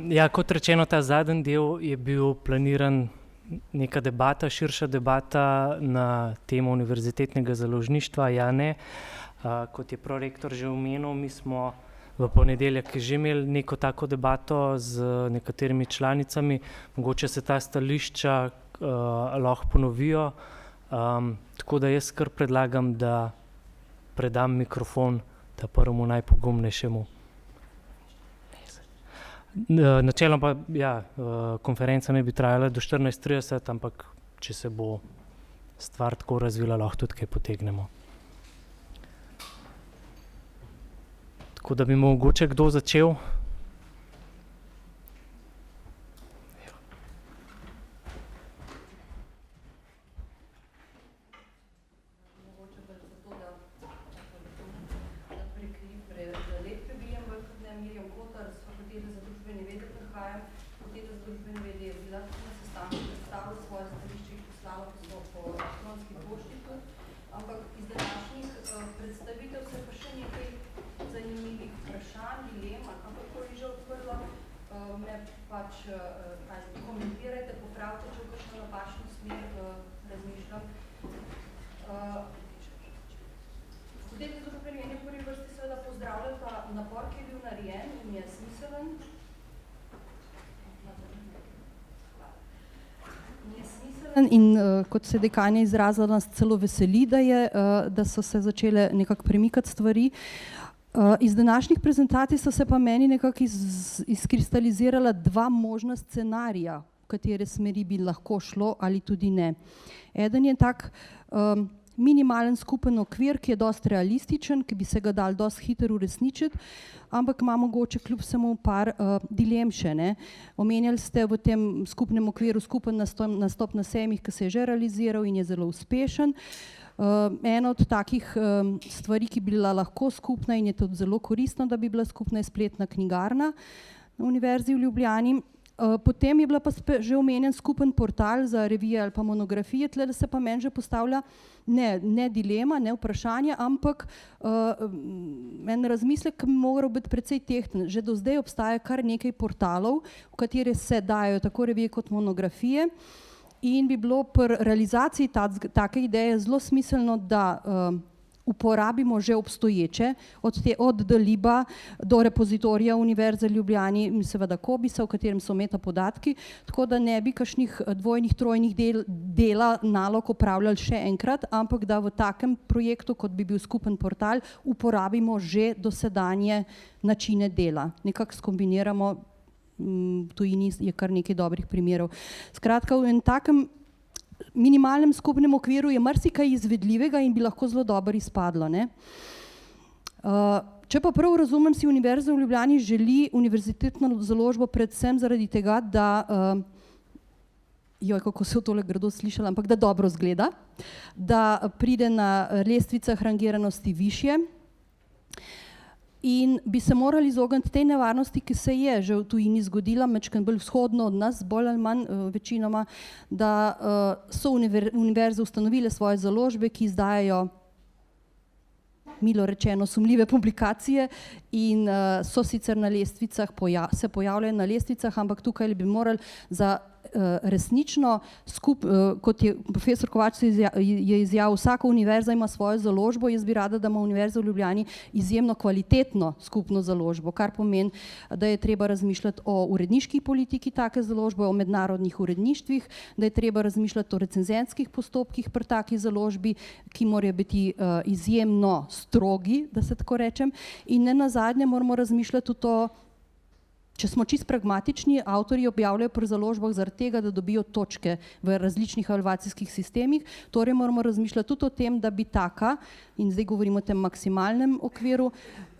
Ja, kot rečeno, ta zadnji del je bil planiran neka debata, širša debata na temo univerzitetnega založništva, ja ne. Kot je prorektor že omenil, mi smo v ponedeljek že imeli neko tako debato z nekaterimi članicami, mogoče se ta stališča lahko ponovijo, tako da jaz kar predlagam, da predam mikrofon ta prvemu najpogumnejšemu. Načeloma pa, ja, konferenca naj bi trajala do 14:30, ampak če se bo stvar tako razvila, lahko tudi kaj potegnemo. Tako da bi mogoče kdo začel. In kot se dekanja izrazila, nas celo veseli, da so se začele nekako premikati stvari. Iz današnjih prezentacij so se pa meni nekako izkristalizirala dva možna scenarija, v katere smeri bi lahko šlo ali tudi ne. Eden je tak minimalen skupen okvir, ki je dosti realističen, ki bi se ga dal dosti hitro uresničiti, ampak ima mogoče kljub samo par dilem še, ne. Omenjali ste v tem skupnem okviru skupen nastop na sejmih, ki se je že realiziral in je zelo uspešen. Ena od takih stvari, ki bi bila lahko skupna in je tudi zelo koristno, da bi bila skupna, je spletna knjigarna na Univerzi v Ljubljani. Potem je bila pa že omenjen skupen portal za revije ali pa monografije, tle da se pa meni že postavlja ne dilema, ne vprašanje, ampak en razmislek, ki bi moral biti precej tehten. Že do zdaj obstaja kar nekaj portalov, v katere se dajo tako revije kot monografije, in bi bilo pri realizaciji take ideje zelo smiselno, da uporabimo že obstoječe, od Daliba do repozitorija Univerze v Ljubljani in seveda Kobisa, v katerem so metapodatki, tako da ne bi kakšnih dvojnih, trojnih dela nalog opravljali še enkrat, ampak da v takem projektu, kot bi bil skupen portal, uporabimo že dosedanje načine dela. Nekako skombiniramo, v tujini je kar nekaj dobrih primerov. Skratka, v enem takem minimalnem skupnem okviru je marsikaj izvedljivega in bi lahko zelo dobro izpadlo, ne. Če pa prav razumem, si Univerza v Ljubljani želi univerzitetno založbo predvsem zaradi tega, da, kako se je tole grdo slišala, ampak da dobro izgleda, da pride na lestvicah rangiranosti višje, in bi se morali izogniti tej nevarnosti, ki se je že v tujini zgodila, majčkeno bolj vzhodno od nas, bolj ali manj večinoma, da so univerze ustanovile svoje založbe, ki izdajajo, milo rečeno, sumljive publikacije in so sicer na lestvicah, se pojavljajo na lestvicah, ampak tukaj bi morali za resnično kot je profesor Kovač je izjavil, vsaka univerza ima svojo založbo, jaz bi rada, da ima Univerza v Ljubljani izjemno kvalitetno skupno založbo, kar pomeni, da je treba razmišljati o uredniški politiki take založbe, o mednarodnih uredništvih, da je treba razmišljati o recenzentskih postopkih pri taki založbi, ki morajo biti izjemno strogi, da se tako rečem, in nenazadnje moramo razmišljati o to, če smo čisto pragmatični, avtorji objavljajo pri založbah zaradi tega, da dobijo točke v različnih evalvacijskih sistemih, torej moramo razmišljati tudi o tem, da bi taka, in zdaj govorimo o tem maksimalnem okviru,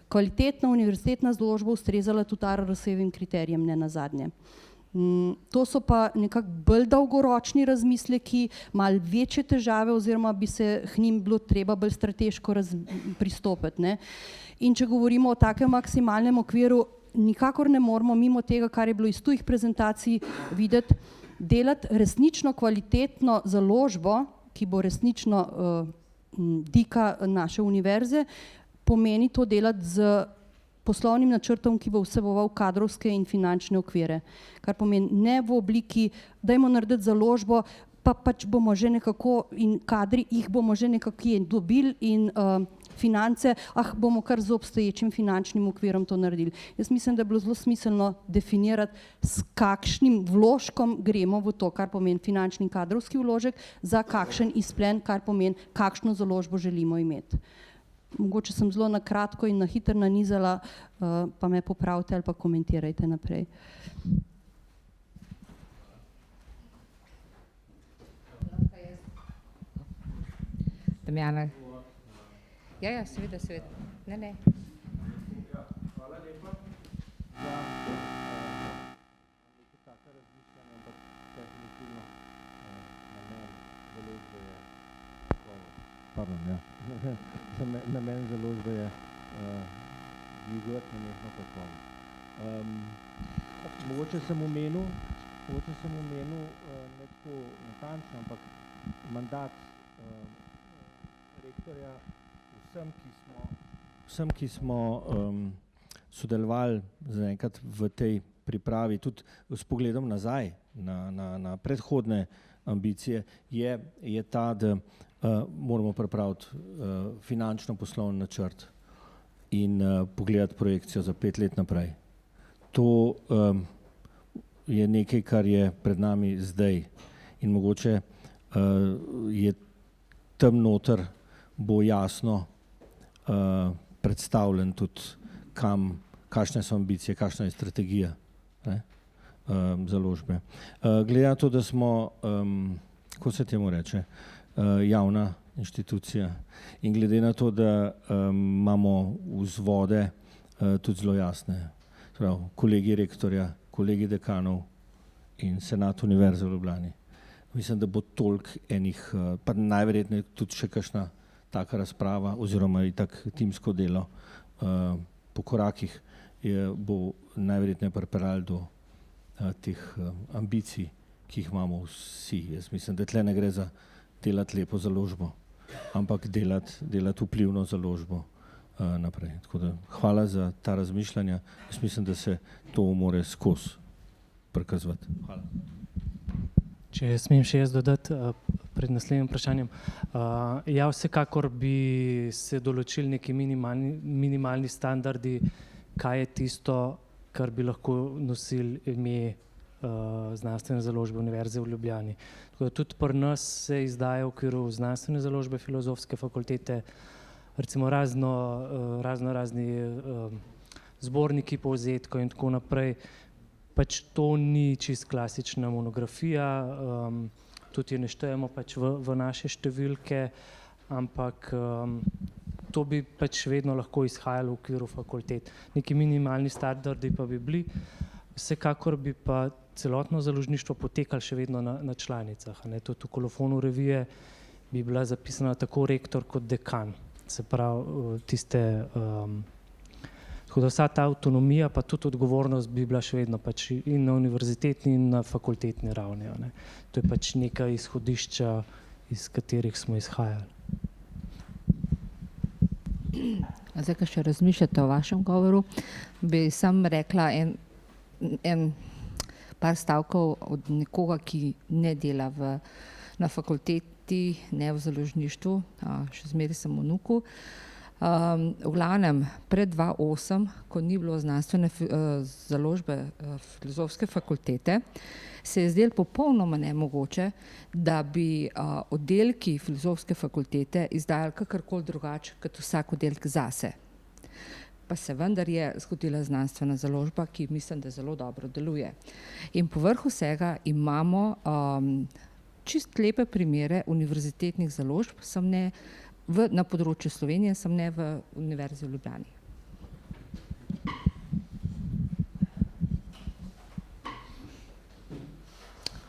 kvalitetna univerzitetna založba ustrezala tudi ARRS-evim kriterijem nenazadnje. To so pa nekako bolj dolgoročni razmisleki, malo večje težave oziroma bi se k njim bilo treba bolj strateško pristopiti, ne. In če govorimo o takem maksimalnem okviru, nikakor ne moremo mimo tega, kar je bilo iz tujih prezentacij videti, delati resnično kvalitetno založbo, ki bo resnično dika naše univerze, pomeni to delati z poslovnim načrtom, ki bo vseboval kadrovske in finančne okvire. Kar pomeni ne v obliki, dajmo narediti založbo, pa pač bomo že nekako in kadri jih bomo že nekako dobili in finance, bomo kar z obstoječim finančnim okvirom to naredili. Jaz mislim, da je bilo zelo smiselno definirati, s kakšnim vložkom gremo v to, kar pomeni finančni in kadrovski vložek, za kakšen izplen, kar pomeni, kakšno založbo želimo imeti. Mogoče sem zelo na kratko in na hitro nanizala, pa me popravite ali pa komentirajte naprej. Damjana. Ja, seveda. Ne. Hvala lepa za nekaj taka razmišljanja, ampak definitivno namen založbe je dvigovati nenehno kakovost. Mogoče sem omenil, ne tako natančno, ampak mandat rektorja vsem, ki smo sodelovali zaenkrat v tej pripravi, tudi s pogledom nazaj na predhodne ambicije, je ta, da moramo pripraviti finančno poslovni načrt in pogledati projekcijo za 5 let naprej. To je nekaj, kar je pred nami zdaj in mogoče je tam noter bo jasno predstavljen tudi kakšne so ambicije, kakšna je strategija založbe. Glede na to, da smo, kako se temu reče, javna inštitucija in glede na to, da imamo vzvode tudi zelo jasne, kolegi rektorja, kolegi dekanov in senat Univerze v Ljubljani. Mislim, da bo toliko enih, pa najverjetneje tudi še kakšna taka razprava oziroma itak timsko delo po korakih bo najverjetneje pripeljalo do teh ambicij, ki jih imamo vsi. Jaz mislim, da tle ne gre za delati lepo založbo, ampak delati vplivno založbo naprej. Tako da hvala za ta razmišljanja. Jaz mislim, da se to more skozi prikazovati. Hvala. Če smem še jaz dodati pred naslednjim vprašanjem. Ja, vsekakor bi se določili neki minimalni standardi, kaj je tisto, kar bi lahko nosili ime znanstvene založbe Univerze v Ljubljani. Tako da tudi pri nas se izdaja v okviru znanstvene založbe Filozofske fakultete recimo razni zborniki povzetkov in tako naprej. Pač to ni čist klasična monografija, tudi je ne štejemo pač v naše številke, ampak to bi pač vedno lahko izhajalo v okviru fakultet. Neki minimalni standardi pa bi bili, vsekakor bi pa celotno založništvo potekalo še vedno na članicah. Tudi v kolofonu revije bi bila zapisana tako rektor kot dekan, se pravi tiste. Tako da vsa ta avtonomija pa tudi odgovornost bi bila še vedno pač in na univerzitetni in na fakultetni ravni. To je pač neka izhodišča, iz katerih smo izhajali. Zdaj, ko še razmišljate o vašem govoru, bi sam rekla en par stavkov od nekoga, ki ne dela na fakulteti, ne v založništvu, še zmeraj sem v NUK-u. V glavnem, pred 2008, ko ni bilo znanstvene založbe Filozofske fakultete, se je zdelo popolnoma nemogoče, da bi oddelki Filozofske fakultete izdajali kakorkoli drugače kot vsak oddelek zase. Pa se vendar je zgodila znanstvena založba, ki mislim, da zelo dobro deluje. In povrh vsega imamo čist lepe primere univerzitetnih založb, na področju Slovenije, sem ne v Univerzi v Ljubljani.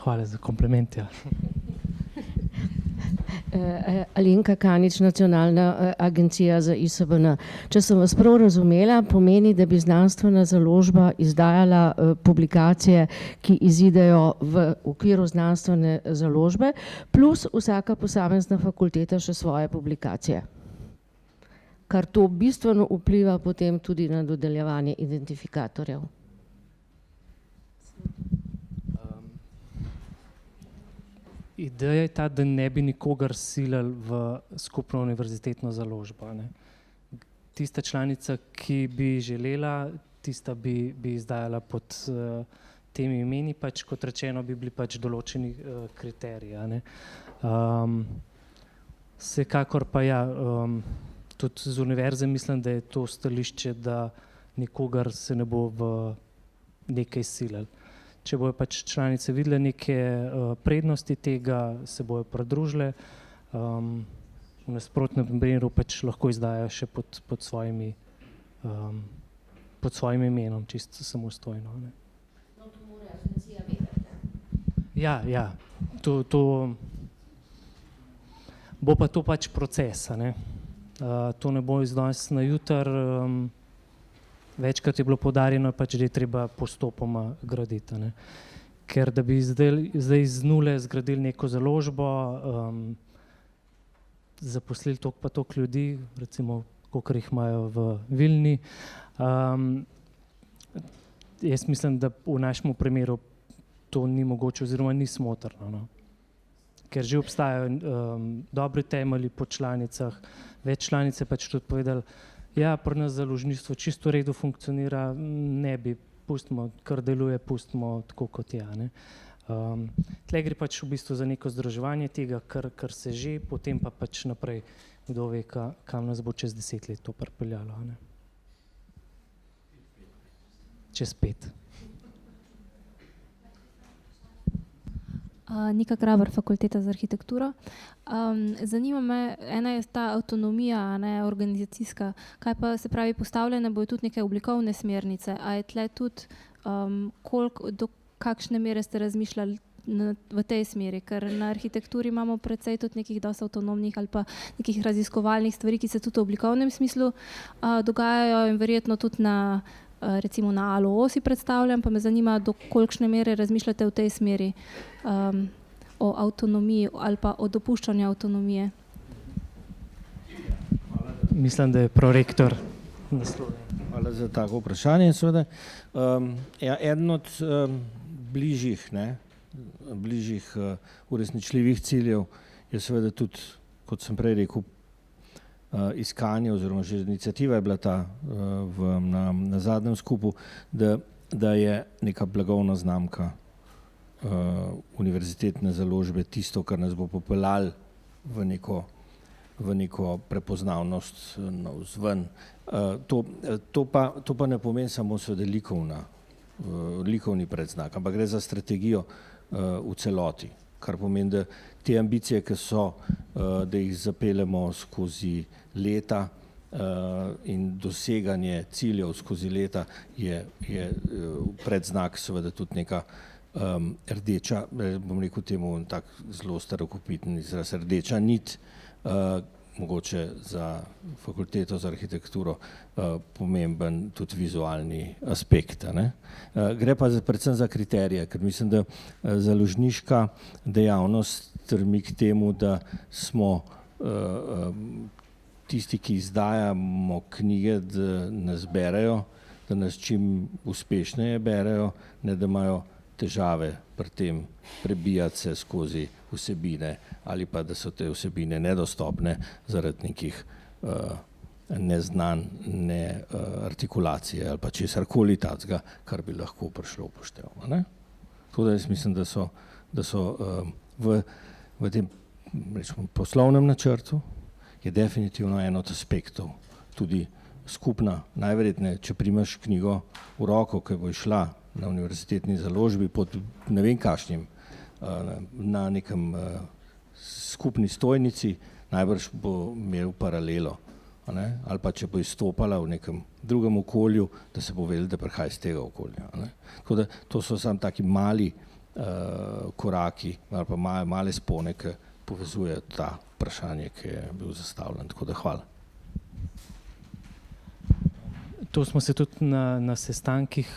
Hvala za kompliment. Alenka Kanič, Nacionalna agencija za ISBN. Če sem vas prav razumela, pomeni, da bi znanstvena založba izdajala publikacije, ki izidejo v okviru znanstvene založbe, plus vsaka posamezna fakulteta še svoje publikacije. kar to bistveno vpliva potem tudi na dodeljevanje identifikatorjev. Ideja je ta, da ne bi nikogar silili v skupno univerzitetno založbo, ne. Tista članica, ki bi želela, tista bi izdajala pod temi imeni, pač kot rečeno bi bili pač določeni kriteriji, a ne. Vsekakor pa ja, tudi z univerze mislim, da je to stališče, da nikogar se ne bo v nekaj silili. Če bojo pač članice videle neke prednosti tega, se bojo pridružile, v nasprotnem primeru pač lahko izdajajo še pod svojim imenom, čisto samostojno, ne. No, to mora agencija vedeti. Ja, to bo pa to pač proces, a ne. To ne bo iz danes na jutri, večkrat je bilo poudarjeno, pač, da je treba postopoma graditi, a ne. Ker da bi zdaj iz nule zgradili neko založbo, zaposlili toliko pa toliko ljudi, recimo kolikor jih imajo v Vilni, jaz mislim, da v našem primeru to ni mogoče oziroma ni smotrno, no. Ker že obstajajo dobri temelji po članicah, več članic je pač tudi povedalo, ja, pri nas založništvo čisto v redu funkcionira, ne bi, pustimo, kar deluje, pustimo tako kot je, ne. Tle gre pač v bistvu za neko združevanje tega, kar se že, potem pa pač naprej, kdo ve, kam nas bo čez 10 let to pripeljalo, ne. Čez 5. Nika Grabar, Fakulteta za arhitekturo. Zanima me, ena je ta avtonomija, ne, organizacijska, kaj pa se pravi postavljene bojo tudi neke oblikovne smernice, a je tle tudi do kakšne mere ste razmišljali v tej smeri, ker na arhitekturi imamo precej tudi nekih dosti avtonomnih ali pa nekih raziskovalnih stvari, ki se tudi v oblikovnem smislu dogajajo in verjetno tudi na recimo na ALO si predstavljam, pa me zanima, do kolikšne mere razmišljate v tej smeri o avtonomiji ali pa o dopuščanju avtonomije. Mislim, da je prorektor naslovljen. Hvala za tako vprašanje, seveda. Eden od bližjih uresničljivih ciljev je seveda tudi, kot sem prej rekel, iskanje oziroma že iniciativa je bila ta na zadnjem skupu, da je neka blagovna znamka univerzitetne založbe tisto, kar nas bo popeljalo v neko prepoznavnost navzven. To pa ne pomeni samo seveda likovni predznak, ampak gre za strategijo v celoti, kar pomeni, da te ambicije, ki so, da jih zapeljemo skozi leta in doseganje ciljev skozi leta je predznak seveda tudi neka rdeča, bom rekel temu tak zelo starokopiten izraz, rdeča nit, mogoče za fakulteto za arhitekturo pomemben tudi vizualni aspekt, ne. Gre pa predvsem za kriterije, ker mislim, da založniška dejavnost stremi k temu, da smo tisti, ki izdajamo knjige, da nas berejo, da nas čim uspešneje berejo, ne da imajo težave pri tem prebijati se skozi vsebine ali pa da so te vsebine nedostopne zaradi nekih neznanj, artikulacije ali pa česarkoli takega, kar bi lahko prišlo v poštev, ne. Tako da jaz mislim, da so v tem rečemo poslovnem načrtu je definitivno en od aspektov tudi skupna, najverjetneje, če primaš knjigo v roko, ki bo šla na univerzitetni založbi pod ne vem kakšnim, na nekem skupni stojnici, najbrž bo imel paralelo, ne? Ali pa če bo izstopala v nekem drugem okolju, da se bo vedel, da prihaja iz tega okolja, ne? Tako da to so samo taki mali koraki ali pa male spone, ki povezujejo ta vprašanje, ki je bil zastavljen, tako da hvala. To smo se tudi na sestankih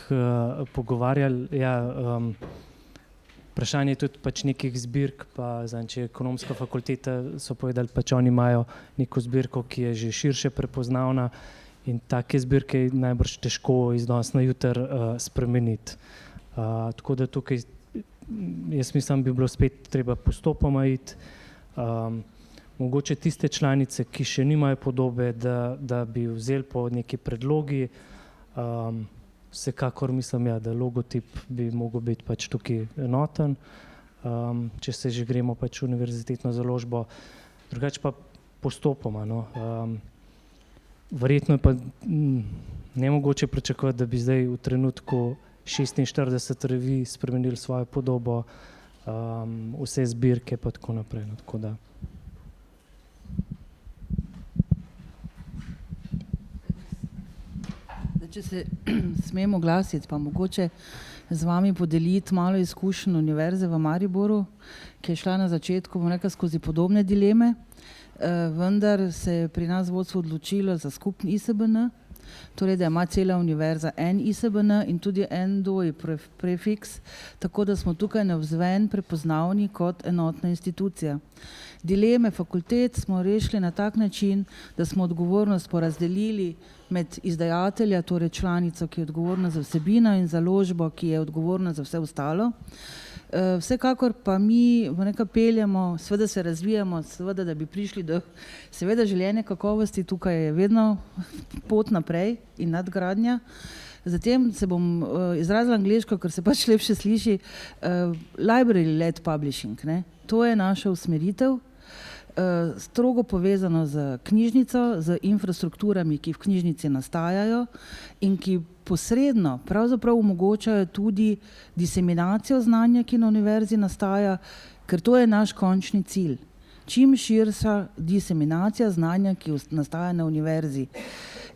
pogovarjali, ja, vprašanje tudi pač nekih zbirk, pa če je ekonomska fakulteta, so povedali, pač oni imajo neko zbirko, ki je že širše prepoznavna in take zbirke je najbrž težko iz danes na jutri spremeniti. Tako da tukaj jaz mislim, bi bilo spet treba postopoma iti. Mogoče tiste članice, ki še nimajo podobe, da bi vzeli po neki predlogi, vsekakor mislim, da logotip bi mogel biti pač tukaj enoten, če se že gremo pač v univerzitetno založbo, drugače pa postopoma. Verjetno je pa nemogoče pričakovati, da bi zdaj v trenutku 46 revij spremenili svojo podobo, vse zbirke pa tako naprej. Tako da. Če se smemo oglasiti, pa mogoče z vami podeliti malo izkušenj Univerze v Mariboru, ki je šla na začetku, bom rekla, skozi podobne dileme, vendar se je pri nas vodstvo odločilo za skupni ISBN, torej da ima cela univerza en ISBN in tudi en dvoj prefiks, tako da smo tukaj navzven prepoznavni kot enotna institucija. Dileme fakultet smo rešili na tak način, da smo odgovornost porazdelili med izdajatelja, torej članico, ki je odgovorna za vsebino, in založbo, ki je odgovorna za vse ostalo. Vsekakor pa mi peljemo, seveda se razvijamo, seveda, da bi prišli do seveda željene kakovosti, tukaj je vedno pot naprej in nadgradnja. Zatem se bom izrazila angleško, ker se pač lepše sliši, library-led publishing, ne? To je naša usmeritev, strogo povezano z knjižnico, z infrastrukturami, ki v knjižnici nastajajo in ki posredno pravzaprav omogočajo tudi diseminacijo znanja, ki na univerzi nastaja, ker to je naš končni cilj. Čim širša diseminacija znanja, ki nastaja na univerzi.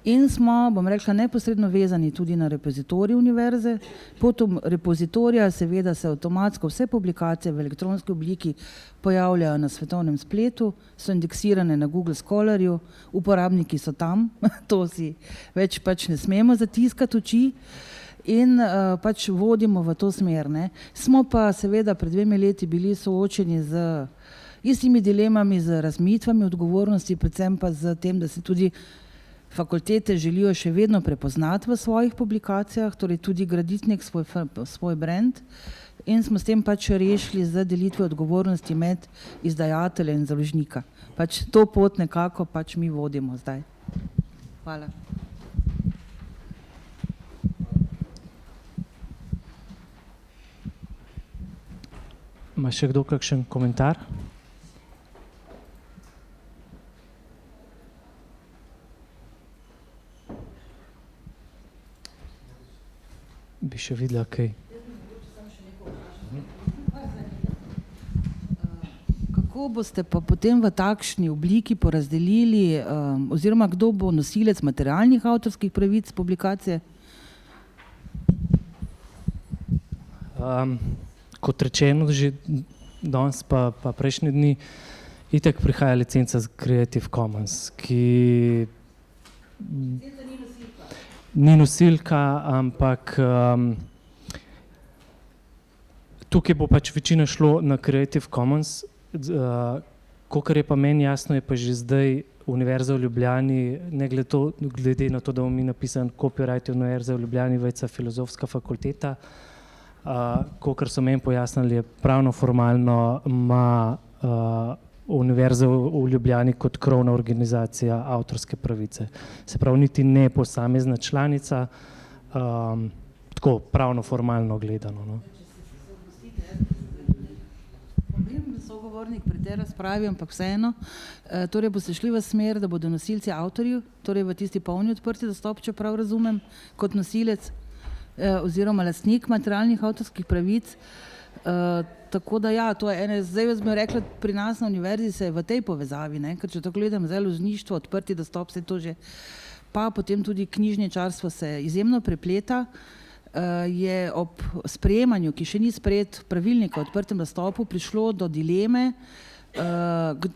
In smo, bom rekla, neposredno vezani tudi na repozitorij univerze. Potom repozitorija seveda se avtomatsko vse publikacije v elektronski obliki pojavljajo na svetovnem spletu, so indeksirane na Google Scholarju, uporabniki so tam, to si več pač ne smemo zatiskati oči in pač vodimo v to smer, ne. Smo pa seveda pred 2 leti bili soočeni z istimi dilemami, z razmejitvami odgovornosti, predvsem pa z tem, da se tudi fakultete želijo še vedno prepoznati v svojih publikacijah, torej tudi graditi nek svoj brand, in smo s tem pač rešili z delitvijo odgovornosti med izdajatelja in založnika. Pač to pot nekako pač mi vodimo zdaj. Hvala. Ima še kdo kakšen komentar? Bi še videla kaj. Kako boste pa potem v takšni obliki porazdelili, oziroma kdo bo nosilec materialnih avtorskih pravic publikacije? Kot rečeno, že danes pa prejšnji dni itak prihaja licenca z Creative Commons, ki ni nosilka, ampak tukaj bo pač večina šlo na Creative Commons. Kakor je pa meni jasno, je pa že zdaj Univerza v Ljubljani, ne glede na to, da bomo mi napisali copyright Univerza v Ljubljani, vejca Filozofska fakulteta, kakor so meni pojasnili, je pravno formalno ima Univerza v Ljubljani kot krovna organizacija avtorske pravice. Se pravi, niti ne posamezna članica, tako pravno formalno gledano. No. Sogovornik pri tej razpravi, ampak vseeno, torej boste šli v smer, da bodo nosilci avtorji, torej v tisti polni odprti dostop, če prav razumem, kot nosilec oziroma lastnik materialnih avtorskih pravic. Tako da ja, to je ene, zdaj jaz bi rekla, pri nas na univerzi se je v tej povezavi, ne, ker če tako gledam, založništvo, odprti dostop, se to že, pa potem tudi knjižničarstvo se izjemno prepleta, je ob sprejemanju, ki še ni sprejet pravilnika o odprtem dostopu, prišlo do dileme,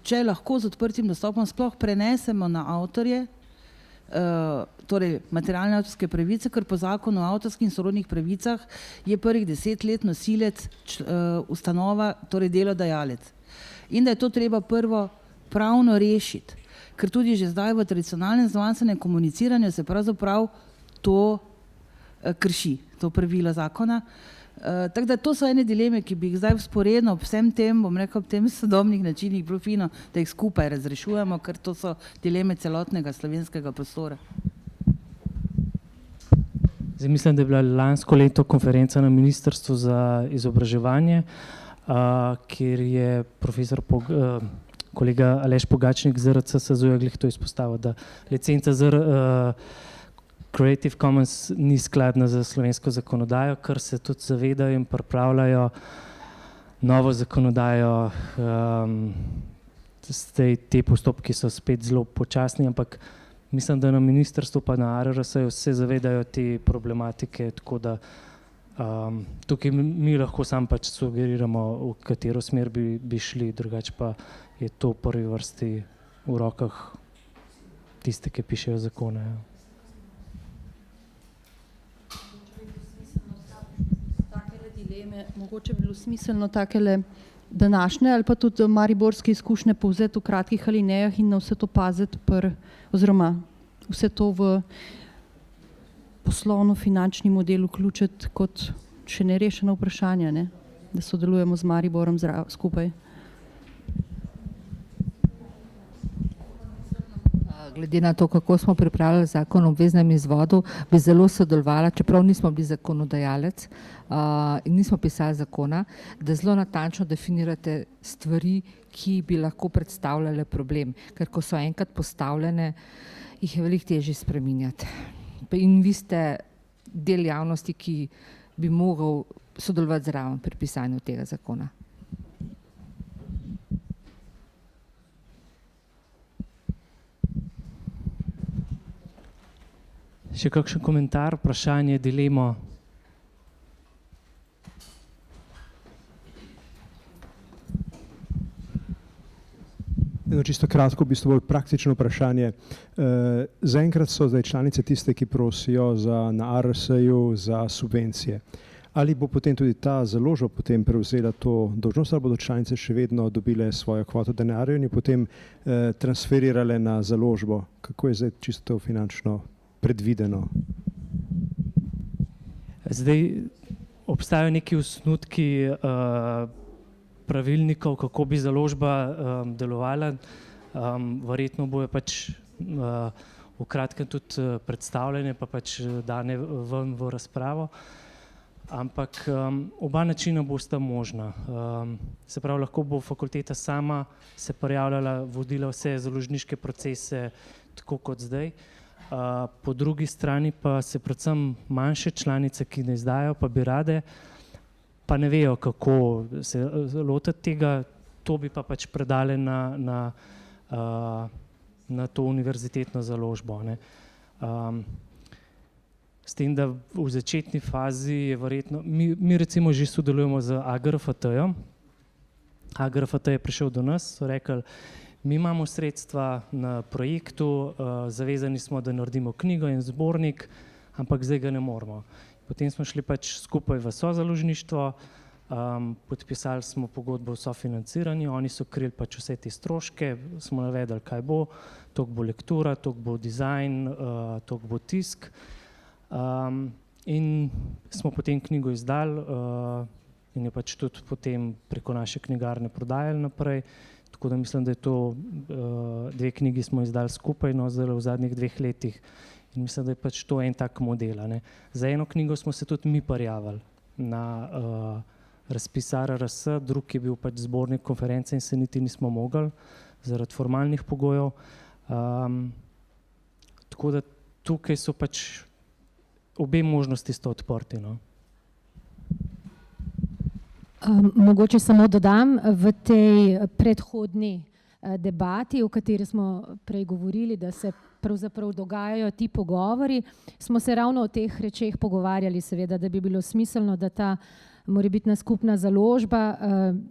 če lahko z odprtim dostopom sploh prenesemo na avtorje torej materialne avtorske pravice, ker po zakonu o avtorskih in sorodnih pravicah je prvih 10 let nosilec ustanova, torej delodajalec. In da je to treba prvo pravno rešiti, ker tudi že zdaj v tradicionalnem znanstvenem komuniciranju se pravzaprav to krši, to pravilo zakona. Tako da to so ene dileme, ki bi jih zdaj vzporedno ob vsem tem, bom rekel, ob tem sodobnih načinih bilo fino, da jih skupaj razrešujemo, ker to so dileme celotnega slovenskega prostora. Zdaj mislim, da je bila lansko leto konferenca na Ministrstvu za izobraževanje, kjer je profesor kolega Aleš Pogačnik z ZRC SAZU glih to izpostavil, da licenca Creative Commons ni skladna za slovensko zakonodajo, ker se tudi zavedajo in pripravljajo novo zakonodajo. Te postopki so spet zelo počasni, ampak mislim, da na ministrstvu pa na ARRS-ju se zavedajo te problematike, tako da tukaj mi lahko sam pač sugeriramo, v katero smer bi šli, drugače pa je to v prvi vrsti v rokah tiste, ki pišejo zakone. Mogoče bi bilo smiselno takele današnje ali pa tudi mariborske izkušnje povzeti v kratkih alinejah in na vse to paziti, oziroma vse to v poslovno-finančni model vključiti kot še nerešena vprašanja, ne? Da sodelujemo z Mariborom skupaj. Glede na to, kako smo pripravljali zakon o obveznem izvodu, bi zelo sodelovala, čeprav nismo bili zakonodajalec in nismo pisali zakona, da zelo natančno definirate stvari, ki bi lahko predstavljale problem. Ker ko so enkrat postavljene, jih je veliko težje spreminjati. In vi ste del javnosti, ki bi mogel sodelovati zraven pri pisanju tega zakona. Še kakšen komentar, vprašanje, dilemo? Čisto kratko, v bistvu bolj praktično vprašanje. Zaenkrat so zdaj članice tiste, ki prosijo na ARRS-ju za subvencije. Ali bo potem tudi ta založba potem prevzela to dolžnost, ali bodo članice še vedno dobile svojo kvoto denarja in jo potem transferirale na založbo? Kako je zdaj čisto finančno predvideno? Zdaj obstajajo neki osnutki pravilnikov, kako bi založba delovala. Verjetno bojo pač v kratkem tudi predstavljene, pa pač dane ven v razpravo. Ampak oba načina bosta možna. Se pravi, lahko bo fakulteta sama se prijavljala, vodila vse založniške procese, tako kot zdaj. Po drugi strani pa se predvsem manjše članice, ki ne izdajo, pa bi rade, pa ne vejo, kako se lotiti tega, to bi pa pač predale na to univerzitetno založbo, ne. S tem, da v začetni fazi je verjetno, mi recimo že sodelujemo z AGRFT-jem. AGRFT je prišel do nas, so rekli, mi imamo sredstva na projektu, zavezani smo, da naredimo knjigo in zbornik, ampak zdaj ga ne moremo. Potem smo šli pač skupaj v sozaložništvo, podpisali smo pogodbo o sofinanciranju, oni so krili pač vse te stroške, smo navedali, kaj bo, toliko bo lektura, toliko bo dizajn, toliko bo tisk. In smo potem knjigo izdali in jo pač tudi potem preko naše knjigarne prodajali naprej. Tako da mislim, da je to, 2 knjigi smo izdali skupaj, no, zdaj v zadnjih 2 letih. In mislim, da je pač to en tak model, ne. Za eno knjigo smo se tudi mi prijavili na razpis ARRS, drug je bil pač zbornik konference in se niti nismo mogli zaradi formalnih pogojev. Tako da tukaj so pač obe možnosti sta odprti, no. Mogoče samo dodam, v tej predhodni debati, o kateri smo prej govorili, da se pravzaprav dogajajo ti pogovori, smo se ravno o teh rečeh pogovarjali, seveda, da bi bilo smiselno, da ta morebitna skupna založba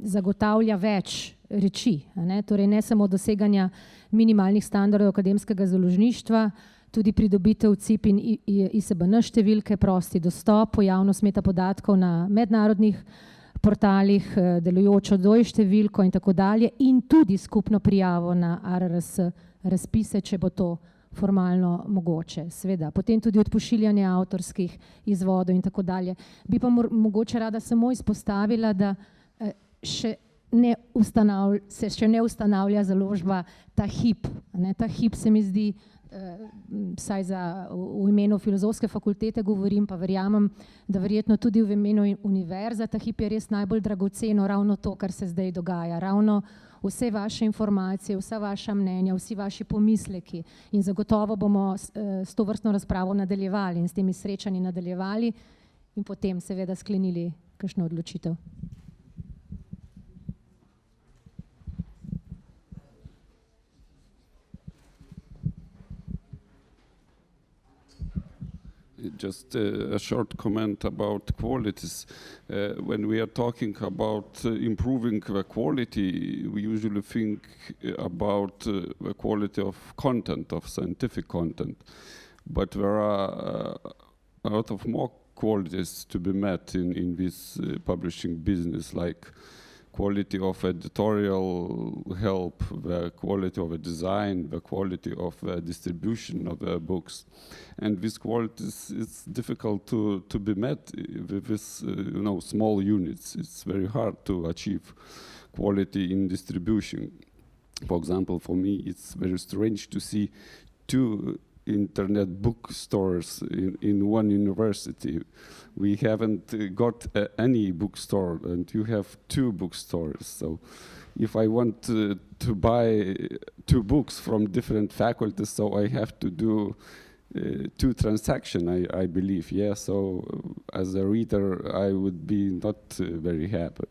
zagotavlja več reči, ne? Torej ne samo doseganja minimalnih standardov akademskega založništva, tudi pridobitev CIP in ISBN številke, prosti dostop, pojavnost metapodatkov na mednarodnih portalih, delujočo DOI številko in tako dalje, in tudi skupno prijavo na ARRS razpise, če bo to formalno mogoče, seveda. Potem tudi odpošiljanje avtorskih izvodov in tako dalje. Bi pa mogoče rada samo izpostavila, da se še ne ustanavlja založba ta hip. Ta hip se mi zdi, vsaj v imenu Filozofske fakultete govorim, pa verjamem, da verjetno tudi v imenu univerze, ta hip je res najbolj dragoceno, ravno to, kar se zdaj dogaja, ravno vse vaše informacije, vsa vaša mnenja, vsi vaši pomisleki, in zagotovo bomo s to vrstno razpravo nadaljevali in s temi srečanji nadaljevali in potem seveda sklenili kakšno odločitev. Just a short comment about qualities. When we are talking about improving the quality, we usually think about the quality of content, of scientific content. But there are a lot of more qualities to be met in this publishing business, like quality of editorial help, the quality of a design, the quality of distribution of the books. And these qualities, it's difficult to be met with this, small units. It's very hard to achieve quality in distribution. For example, for me, it's very strange to see 2 internet bookstores in one university. We haven't got any bookstore, and you have 2 bookstores. So if I want to buy 2 books from different faculties, so I have to do 2 transactions, I believe. Yeah, so as a reader, I would be not very happy.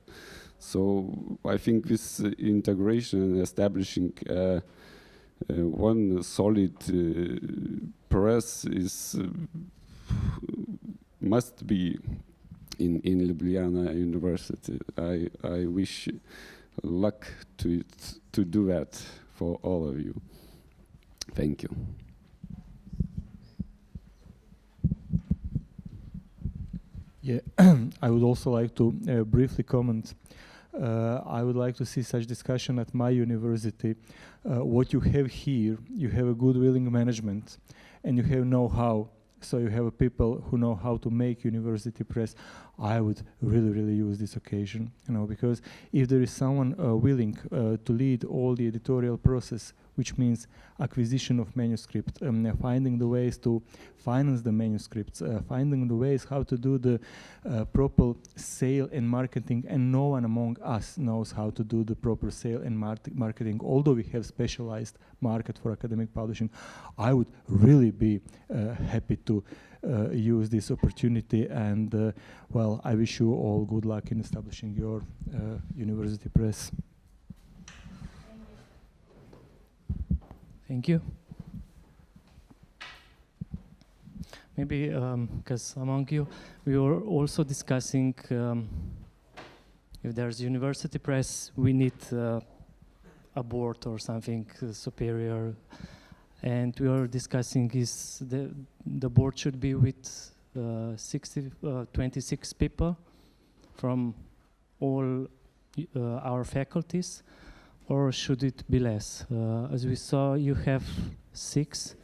So I think this integration and establishing one solid press must be in Ljubljana University. I wish luck to do that for all of you. Thank you. Yeah, I would also like to briefly comment. I would like to see such discussion at my university. What you have here, you have a good willing management, and you have know-how. So you have people who know how to make university press. I would really use this occasion, because if there is someone willing to lead all the editorial process, which means acquisition of manuscript, finding the ways to finance the manuscripts, finding the ways how to do the proper sale and marketing, and no one among us knows how to do the proper sale and marketing, although we have specialized market for academic publishing. I would really be happy to use this opportunity, and well, I wish you all good luck in establishing your university press. Thank you. Maybe because among you, we were also discussing if there's university press, we need a board or something superior. And we were discussing is the board should be with 26 people from all our faculties, or should it be less? As we saw, you have 6,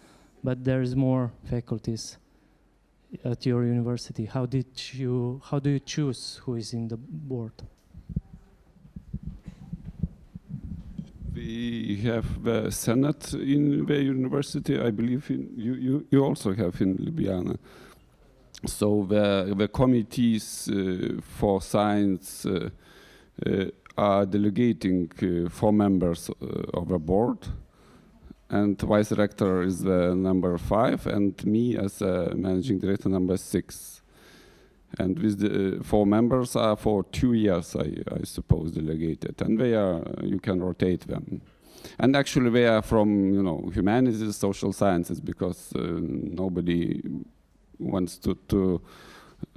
but there is more faculties at your university. How do you choose who is in the board? We have the Senate in the university. I believe you also have in Ljubljana. So the committees for science are delegating 4 members of a board, and vice rector is the number 5, and me as a managing director number 6. And with the 4 members are for 2 years, I suppose, delegated, and you can rotate them. And actually they are from humanities, social sciences, because nobody wants to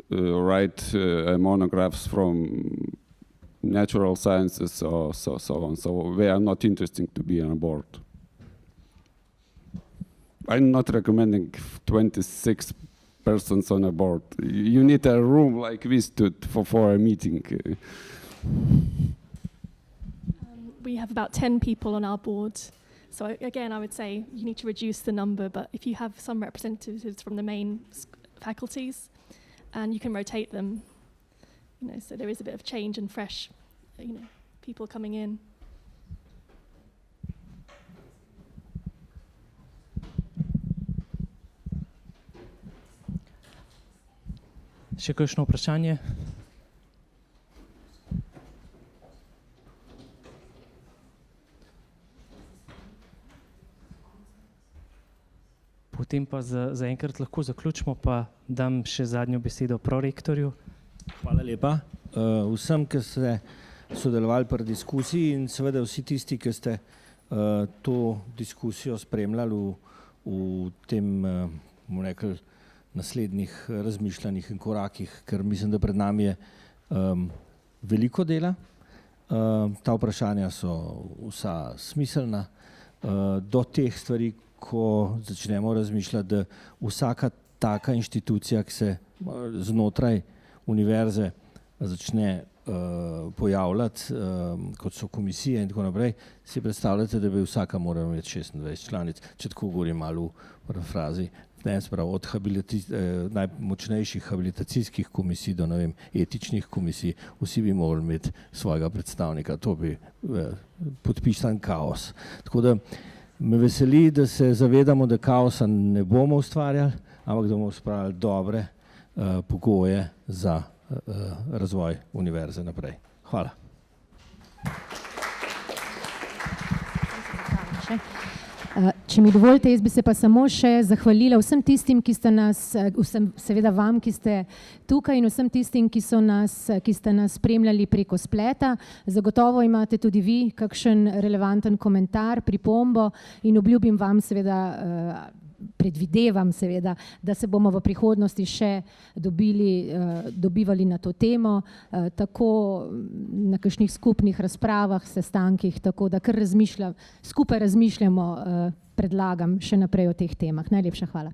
write monographs from natural sciences or so on. So they are not interesting to be on a board. I'm not recommending 26 persons on a board. You need a room like this for a meeting. We have about 10 people on our board. So again, I would say you need to reduce the number, but if you have some representatives from the main faculties, and you can rotate them, so there is a bit of change and fresh, people coming in. Še kakšno vprašanje? Potem pa zaenkrat lahko zaključimo, pa dam še zadnjo besedo prorektorju. Hvala lepa vsem, ki ste sodelovali pri diskusiji in seveda vsi tisti, ki ste to diskusijo spremljali v tem, bomo rekli, naslednjih razmišljanjih in korakih, ker mislim, da pred nami je veliko dela. Ta vprašanja so vsa smiselna. Do teh stvari, ko začnemo razmišljati, da vsaka taka inštitucija, ki se znotraj univerze začne pojavljati, kot so komisije in tako naprej, si predstavljate, da bi vsaka morala imeti 26 članic, če tako govorim malo v frazi. Od najmočnejših habilitacijskih komisij do etičnih komisij, vsi bi morali imeti svojega predstavnika, to bi podpisan kaos. Tako da me veseli, da se zavedamo, da kaosa ne bomo ustvarjali, ampak da bomo ustvarjali dobre pogoje za razvoj univerze naprej. Hvala. Če mi dovolite, jaz bi se pa samo še zahvalila vsem tistim, ki ste nas, seveda vam, ki ste tukaj, in vsem tistim, ki ste nas spremljali preko spleta. Zagotovo imate tudi vi kakšen relevanten komentar, pripombo in obljubim vam seveda, predvidevam seveda, da se bomo v prihodnosti še dobivali na to temo, tako na kakšnih skupnih razpravah, sestankih, tako da kar skupaj razmišljamo, predlagam še naprej o teh temah. Najlepša hvala.